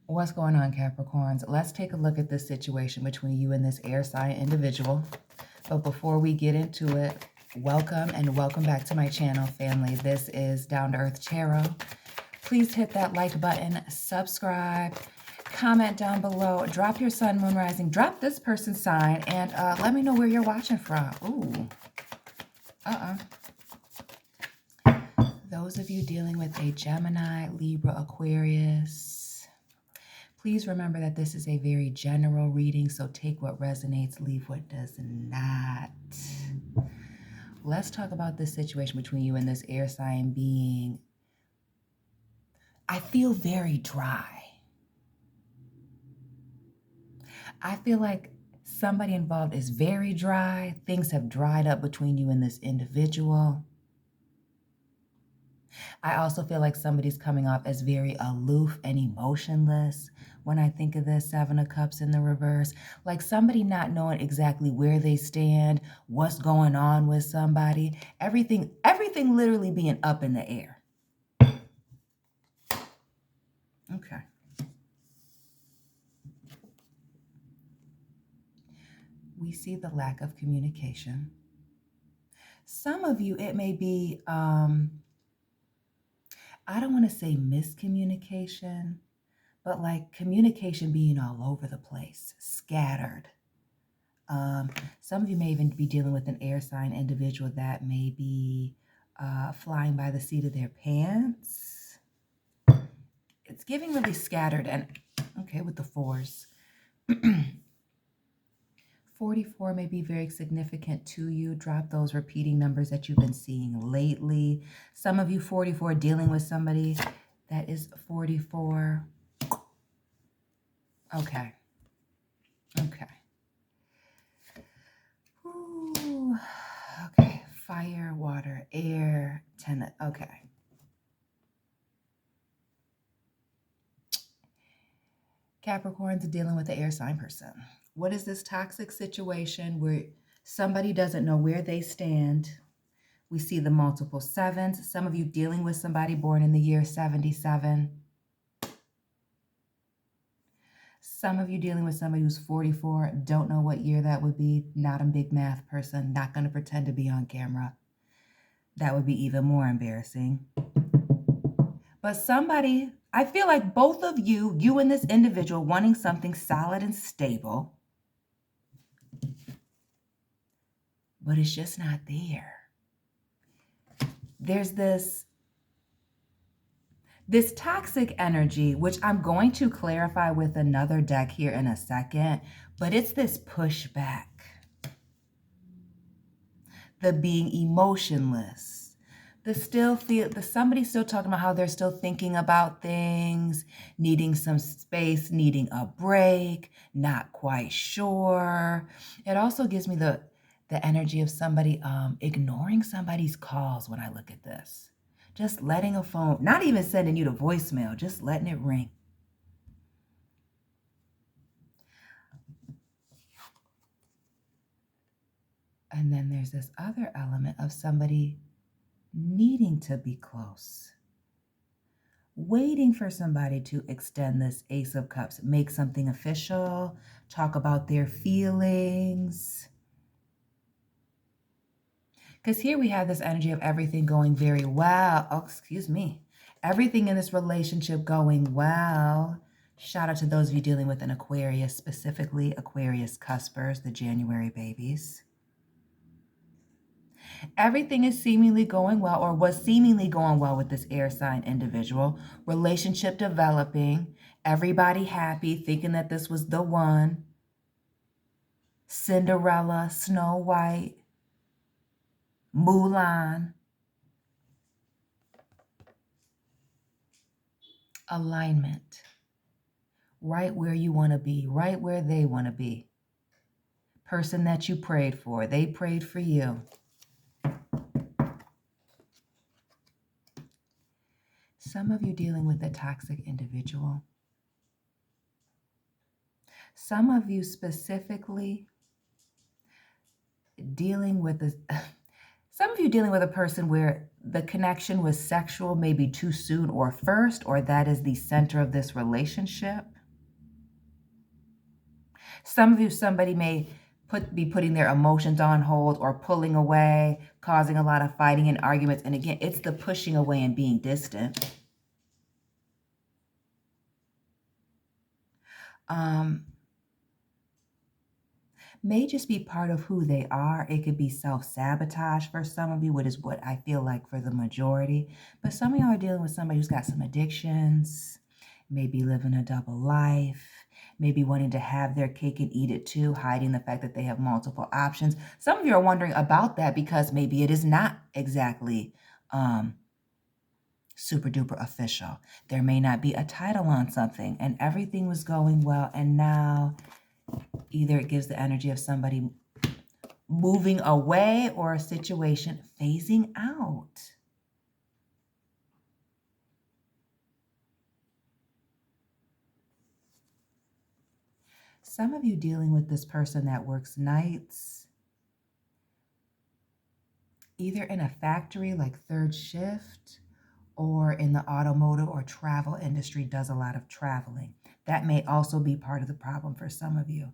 What's going on, Capricorns? Let's take a look at this situation between you and this air sign individual. But before we get into it, welcome and welcome back to my channel, family. This is Down to Earth Tarot. Please hit that like button, subscribe, comment down below, drop your sun, moon, rising, drop this person's sign, and let me know where you're watching from. Ooh. Those of you dealing with a Gemini, Libra, Aquarius, please remember that this is a very general reading, so take what resonates, leave what does not. Let's talk about this situation between you and this air sign being, I feel very dry. I feel like somebody involved is very dry. Things have dried up between you and this individual. I also feel like somebody's coming off as very aloof and emotionless when I think of this Seven of Cups in the reverse. Like somebody not knowing exactly where they stand, what's going on with somebody. Everything literally being up in the air. Okay. We see the lack of communication. Some of you, it may be, I don't want to say miscommunication, but like communication being all over the place, scattered. Some of you may even be dealing with an air sign individual that may be flying by the seat of their pants. It's giving really scattered and, okay, with the fours. 44 may be very significant to you. Drop those repeating numbers that you've been seeing lately. Some of you 44 dealing with somebody that is 44. Okay. Okay. Ooh. Okay. Fire, water, air, 10. Okay. Capricorns are dealing with the air sign person. What is this toxic situation where somebody doesn't know where they stand? We see the multiple sevens. Some of you dealing with somebody born in the year 77. Some of you dealing with somebody who's 44. Don't know what year that would be. Not a big math person. Not going to pretend to be on camera. That would be even more embarrassing. But somebody, I feel like both of you, you and this individual, wanting something solid and stable. But it's just not there. There's this toxic energy, which I'm going to clarify with another deck here in a second, but it's this pushback. The being emotionless. Somebody's still talking about how they're still thinking about things, needing some space, needing a break, not quite sure. It also gives me the energy of somebody ignoring somebody's calls when I look at this. Just letting a phone, not even sending you to voicemail, just letting it ring. And then there's this other element of somebody needing to be close, waiting for somebody to extend this Ace of Cups, make something official, talk about their feelings. Because here we have this energy of everything going very well. Oh, excuse me. Everything in this relationship going well. Shout out to those of you dealing with an Aquarius, specifically Aquarius cuspers, the January babies. Everything is seemingly going well, or was seemingly going well with this air sign individual. Relationship developing. Everybody happy, thinking that this was the one. Cinderella, Snow White, Mulan. Alignment. Right where you want to be, right where they want to be. Person that you prayed for, they prayed for you. Some of you dealing with a toxic individual. Some of you specifically dealing with Some of you dealing with a person where the connection was sexual, maybe too soon or first, or that is the center of this relationship. Some of you, somebody may be putting their emotions on hold or pulling away, causing a lot of fighting and arguments. And again, it's the pushing away and being distant. May just be part of who they are. It could be self-sabotage for some of you, which is what I feel like for the majority. But some of y'all are dealing with somebody who's got some addictions, maybe living a double life, maybe wanting to have their cake and eat it too, hiding the fact that they have multiple options. Some of you are wondering about that because maybe it is not exactly super duper official. There may not be a title on something and everything was going well, and now either it gives the energy of somebody moving away or a situation phasing out. Some of you dealing with this person that works nights, either in a factory like third shift or in the automotive or travel industry, does a lot of traveling. That may also be part of the problem for some of you.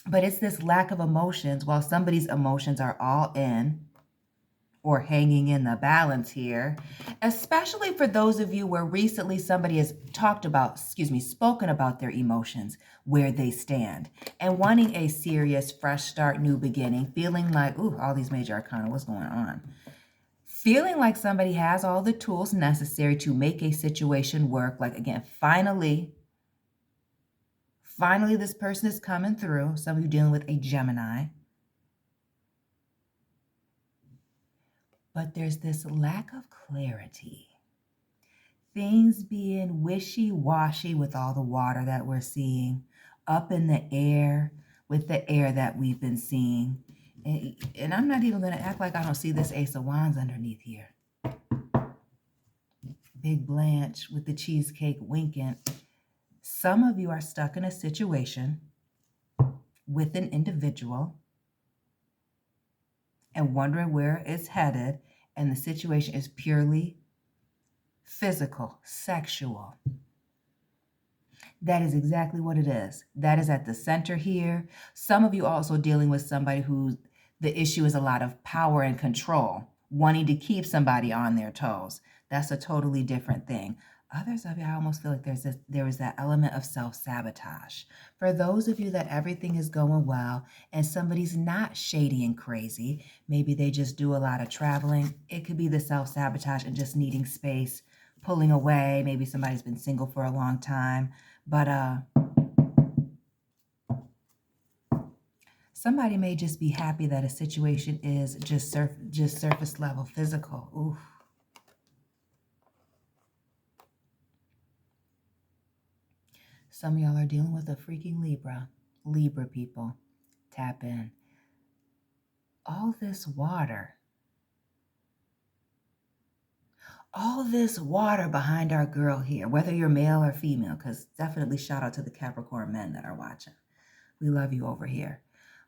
But it's this lack of emotions. While somebody's emotions are all in or hanging in the balance here, especially for those of you where recently somebody has spoken about their emotions, where they stand, and wanting a serious, fresh start, new beginning, feeling like, ooh, all these major arcana, what's going on? Feeling like somebody has all the tools necessary to make a situation work. Like, again, finally, this person is coming through. Some of you dealing with a Gemini. But there's this lack of clarity. Things being wishy-washy with all the water that we're seeing, up in the air with the air that we've been seeing. And I'm not even going to act like I don't see this Ace of Wands underneath here. Big Blanche with the cheesecake winking. Some of you are stuck in a situation with an individual and wondering where it's headed, and the situation is purely physical, sexual. That is exactly what it is. That is at the center here. Some of you also dealing with somebody who the issue is a lot of power and control, wanting to keep somebody on their toes. That's a totally different thing. Others of you, I almost feel like there is that element of self-sabotage. For those of you that everything is going well and somebody's not shady and crazy, maybe they just do a lot of traveling. It could be the self-sabotage and just needing space, pulling away. Maybe somebody's been single for a long time. But somebody may just be happy that a situation is just surface level physical. Oof. Some of y'all are dealing with a freaking Libra. Libra people, tap in. All this water behind our girl here, whether you're male or female, because definitely shout out to the Capricorn men that are watching. We love you over here.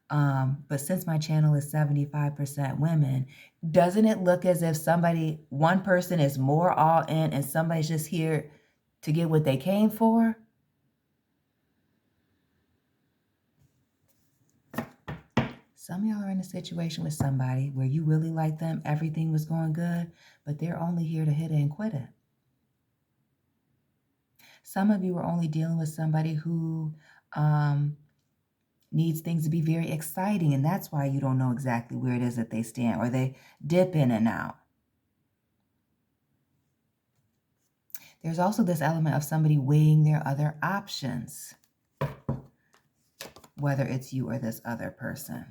But since my channel is 75% women, doesn't it look as if one person is more all in and somebody's just here to get what they came for? Some of y'all are in a situation with somebody where you really like them, everything was going good, but they're only here to hit it and quit it. Some of you are only dealing with somebody who needs things to be very exciting, and that's why you don't know exactly where it is that they stand, or they dip in and out. There's also this element of somebody weighing their other options, whether it's you or this other person.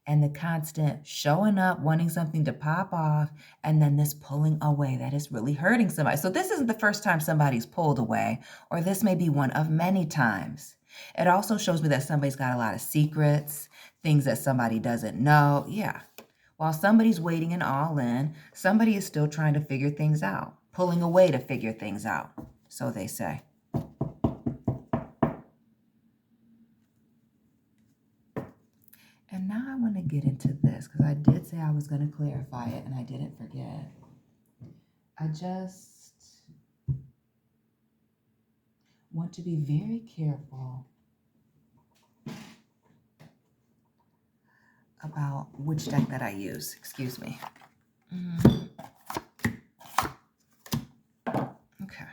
And the constant showing up, wanting something to pop off, and then this pulling away that is really hurting somebody. So this isn't the first time somebody's pulled away, or this may be one of many times. It also shows me that somebody's got a lot of secrets, things that somebody doesn't know. Yeah. While somebody's waiting and all in, somebody is still trying to figure things out, pulling away to figure things out, so they say. And now I want to get into this because I did say I was going to clarify it and I didn't forget. I just want to be very careful about which deck that I use. Excuse me. Okay.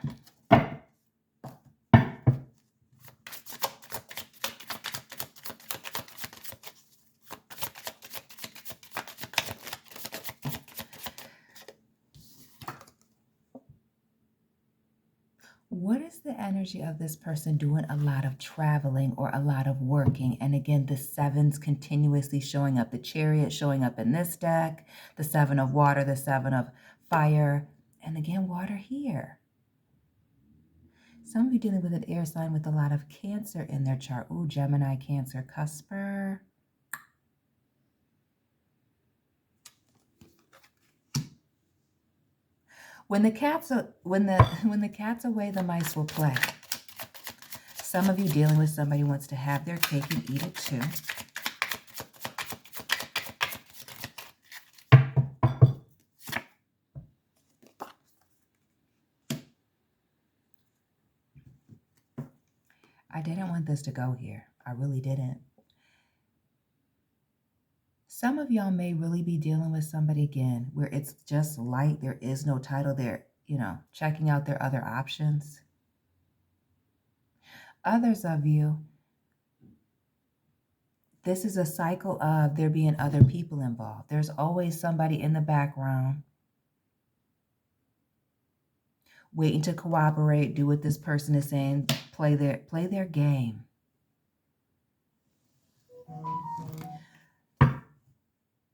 What is the energy of this person doing a lot of traveling or a lot of working? And again, the sevens continuously showing up. The Chariot showing up in this deck. The Seven of Water, the Seven of Fire. And again, water here. Some of you dealing with an air sign with a lot of Cancer in their chart. Ooh, Gemini, Cancer, Cusper. When the cat's away, the mice will play. Some of you dealing with somebody who wants to have their cake and eat it too. I didn't want this to go here. I really didn't. Some of y'all may really be dealing with somebody again where it's just light. There is no title. They're, checking out their other options. Others of you, this is a cycle of there being other people involved. There's always somebody in the background waiting to cooperate, do what this person is saying, play their game.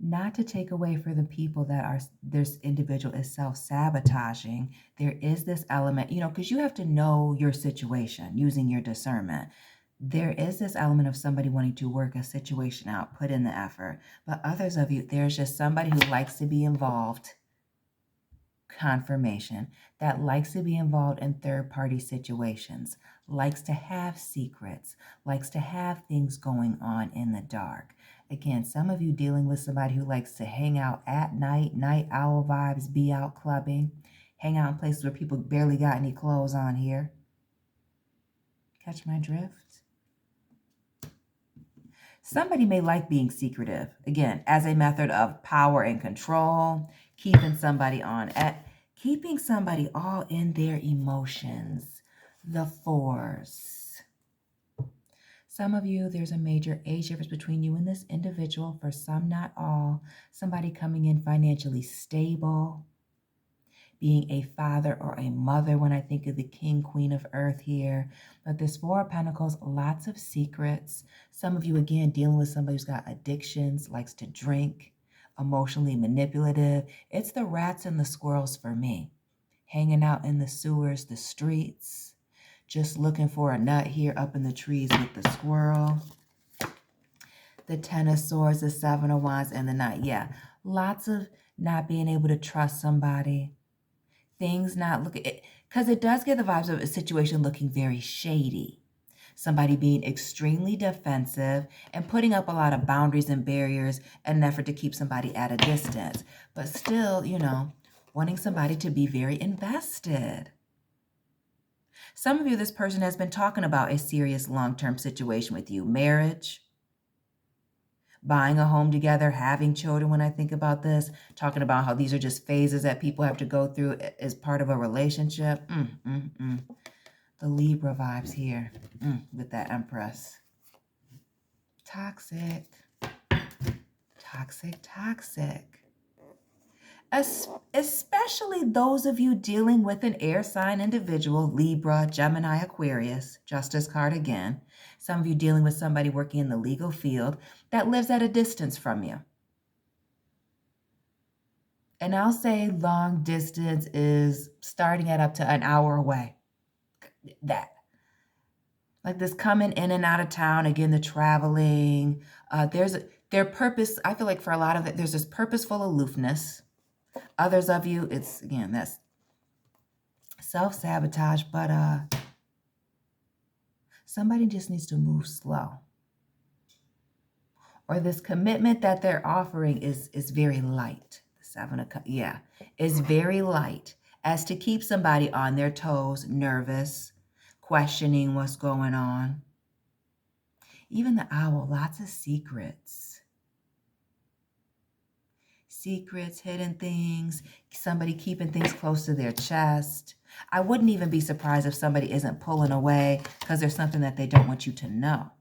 Not to take away for the people that are, this individual is self-sabotaging. There is this element, because you have to know your situation using your discernment. There is this element of somebody wanting to work a situation out, put in the effort. But others of you, there's just somebody who likes to be involved, confirmation, that likes to be involved in third-party situations, likes to have secrets, likes to have things going on in the dark. Again, some of you dealing with somebody who likes to hang out at night, night owl vibes, be out clubbing, hang out in places where people barely got any clothes on here. Catch my drift? Somebody may like being secretive, again, as a method of power and control, keeping somebody keeping somebody all in their emotions. The fours. Some of you, there's a major age difference between you and this individual. For some, not all. Somebody coming in financially stable, being a father or a mother when I think of the King, Queen of Earth here. But this Four of Pentacles, lots of secrets. Some of you, again, dealing with somebody who's got addictions, likes to drink, emotionally manipulative. It's the rats and the squirrels for me. Hanging out in the sewers, the streets. Just looking for a nut here up in the trees with the squirrel. The Ten of Swords, the Seven of Wands, and the Knight. Yeah, lots of not being able to trust somebody. Things not looking, because it does get the vibes of a situation looking very shady. Somebody being extremely defensive and putting up a lot of boundaries and barriers in an effort to keep somebody at a distance. But still, wanting somebody to be very invested. Some of you, this person has been talking about a serious long-term situation with you. Marriage, buying a home together, having children when I think about this, talking about how these are just phases that people have to go through as part of a relationship. The Libra vibes here with that Empress. Toxic. Toxic, toxic. Especially those of you dealing with an air sign individual, Libra, Gemini, Aquarius, Justice card again. Some of you dealing with somebody working in the legal field that lives at a distance from you. And I'll say long distance is starting at up to an hour away. That. Like this coming in and out of town, again, the traveling. Their purpose, I feel like for a lot of it, there's this purposeful aloofness. Others of you, it's, again, that's self-sabotage, but somebody just needs to move slow. or this commitment that they're offering is very light. The Seven of Cups, yeah, is very light, as to keep somebody on their toes, nervous, questioning what's going on. Even the Owl, lots of secrets. Secrets, hidden things, somebody keeping things close to their chest. I wouldn't even be surprised if somebody isn't pulling away because there's something that they don't want you to know.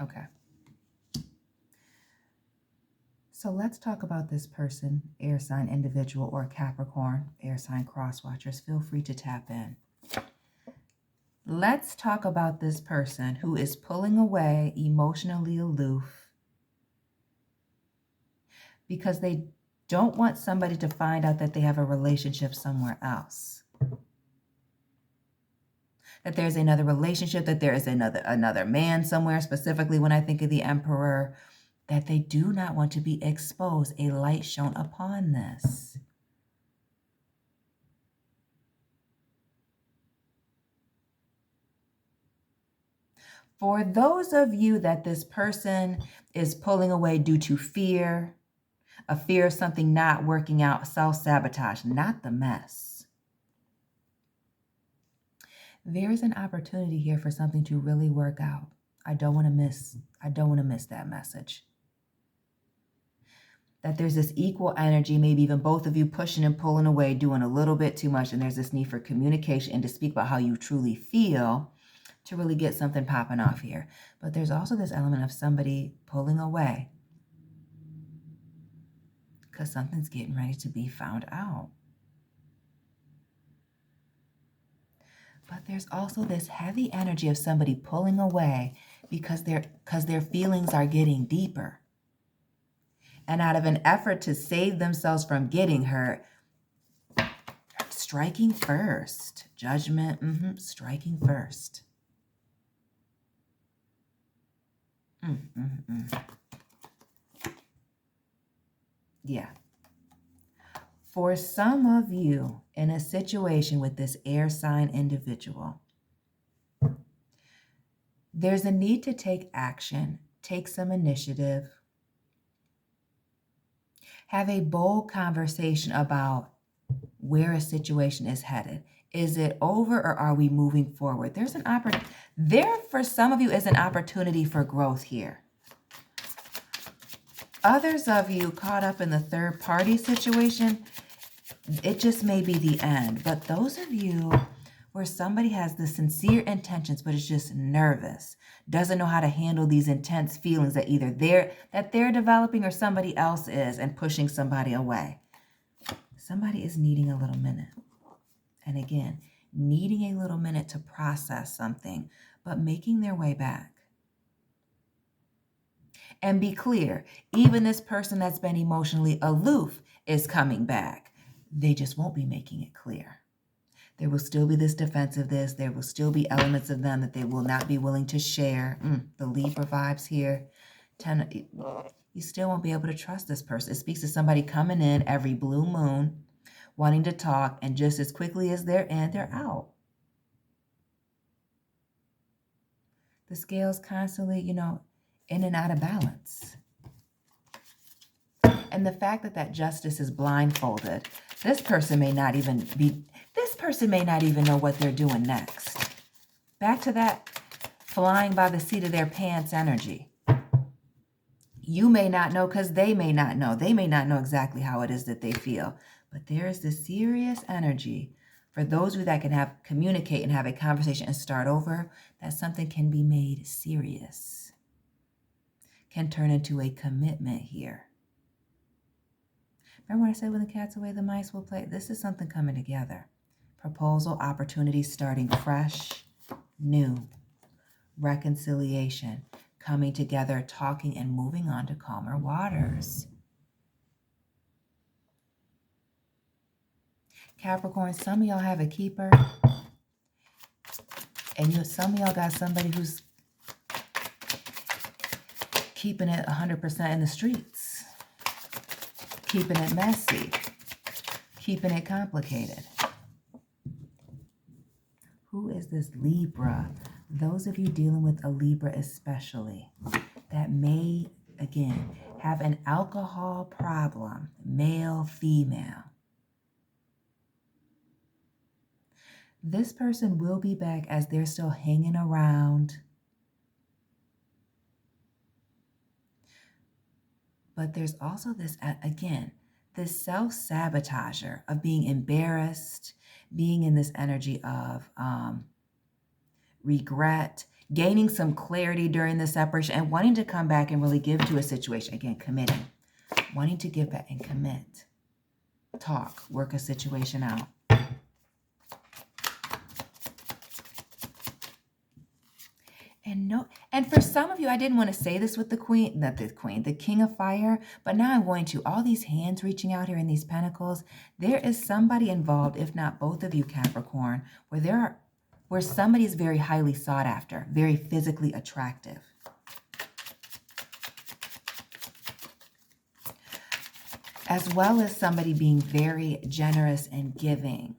Okay. So let's talk about this person, air sign individual or Capricorn, air sign cross watchers. Feel free to tap in. Let's talk about this person who is pulling away, emotionally aloof, because they don't want somebody to find out that they have a relationship somewhere else. That there's another relationship, that there is another man somewhere, specifically when I think of the Emperor, that they do not want to be exposed, a light shone upon this. For those of you that this person is pulling away due to fear, a fear of something not working out, self-sabotage, not the mess. There is an opportunity here for something to really work out. I don't want to miss that message. That there's this equal energy, maybe even both of you pushing and pulling away, doing a little bit too much, and there's this need for communication and to speak about how you truly feel to really get something popping off here. But there's also this element of somebody pulling away because something's getting ready to be found out. But there's also this heavy energy of somebody pulling away because their feelings are getting deeper. And out of an effort to save themselves from getting hurt, striking first. Judgment, striking first. Yeah. For some of you in a situation with this air sign individual, there's a need to take action, take some initiative, have a bold conversation about where a situation is headed. Is it over or are we moving forward? There for some of you is an opportunity for growth here. Others of you caught up in the third party situation, it just may be the end. But those of you where somebody has the sincere intentions but is just nervous, doesn't know how to handle these intense feelings that either they're developing or somebody else is, and pushing somebody away. Somebody is needing a little minute. And again, needing a little minute to process something, but making their way back. And be clear, even this person that's been emotionally aloof is coming back. They just won't be making it clear. There will still be this defensiveness. There will still be elements of them that they will not be willing to share. The Libra vibes here. You still won't be able to trust this person. It speaks to somebody coming in every blue moon, wanting to talk, and just as quickly as they're in, they're out. The scale's constantly, in and out of balance. And the fact that justice is blindfolded, this person may not even know what they're doing next. Back to that flying by the seat of their pants energy. You may not know because they may not know. They may not know exactly how it is that they feel. But there is this serious energy for those of you that can communicate and have a conversation and start over, that something can be made serious. Can turn into a commitment here. Remember when I said when the cat's away, the mice will play? This is something coming together. Proposal, opportunity, starting fresh, new, reconciliation, coming together, talking, and moving on to calmer waters. Capricorn, some of y'all have a keeper. And some of y'all got somebody who's keeping it 100% in the streets, keeping it messy, keeping it complicated. Who is this Libra? Those of you dealing with a Libra especially, that may, again, have an alcohol problem, male, female. This person will be back as they're still hanging around. But there's also this, again, this self-sabotager of being embarrassed, being in this energy of regret, gaining some clarity during the separation, and wanting to come back and really give to a situation. Again, committing, wanting to give back and commit, talk, work a situation out. And for some of you, I didn't want to say this with the queen, not the queen, the king of fire, but now I'm going to. All these hands reaching out here in these pentacles, there is somebody involved, if not both of you, Capricorn, where somebody is very highly sought after, very physically attractive. As well as somebody being very generous and giving.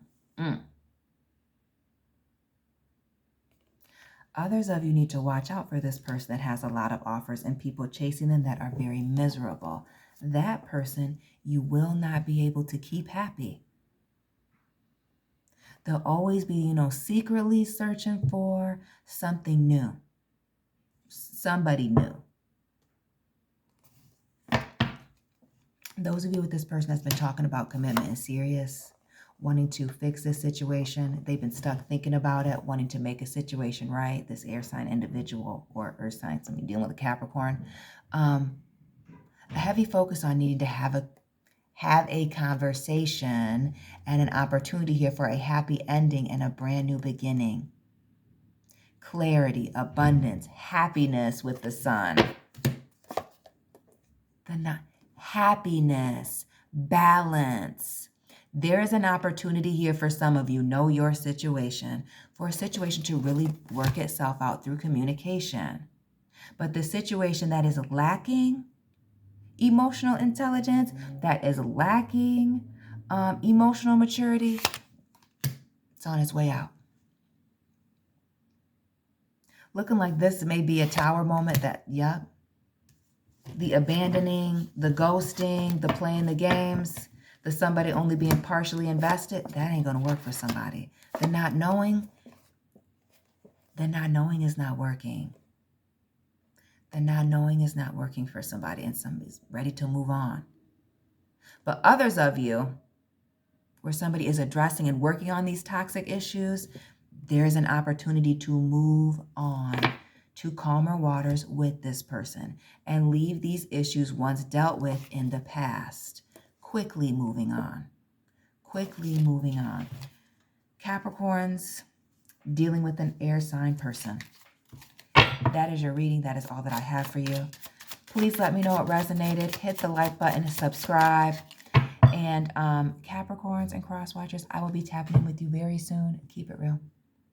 Others of you need to watch out for this person that has a lot of offers and people chasing them that are very miserable. That person you will not be able to keep happy. They'll always be, secretly searching for something new. Somebody new. Those of you with this person that's been talking about commitment and serious, wanting to fix this situation. They've been stuck thinking about it, wanting to make a situation right. This air sign individual or earth sign, somebody dealing with a Capricorn. A heavy focus on needing to have a conversation and an opportunity here for a happy ending and a brand new beginning. Clarity, abundance, happiness with the sun. Happiness, balance. There is an opportunity here for some of you, know your situation, for a situation to really work itself out through communication. But the situation that is lacking emotional intelligence, that is lacking emotional maturity, it's on its way out. Looking like this may be a tower moment that, the abandoning, the ghosting, the playing the games, the somebody only being partially invested, that ain't going to work for somebody. The not knowing is not working. The not knowing is not working for somebody, and somebody's ready to move on. But others of you, where somebody is addressing and working on these toxic issues, there's an opportunity to move on to calmer waters with this person and leave these issues once dealt with in the past. Quickly moving on. Quickly moving on. Capricorns, dealing with an air sign person. That is your reading. That is all that I have for you. Please let me know what resonated. Hit the like button and subscribe. And Capricorns and cross watchers, I will be tapping in with you very soon. Keep it real.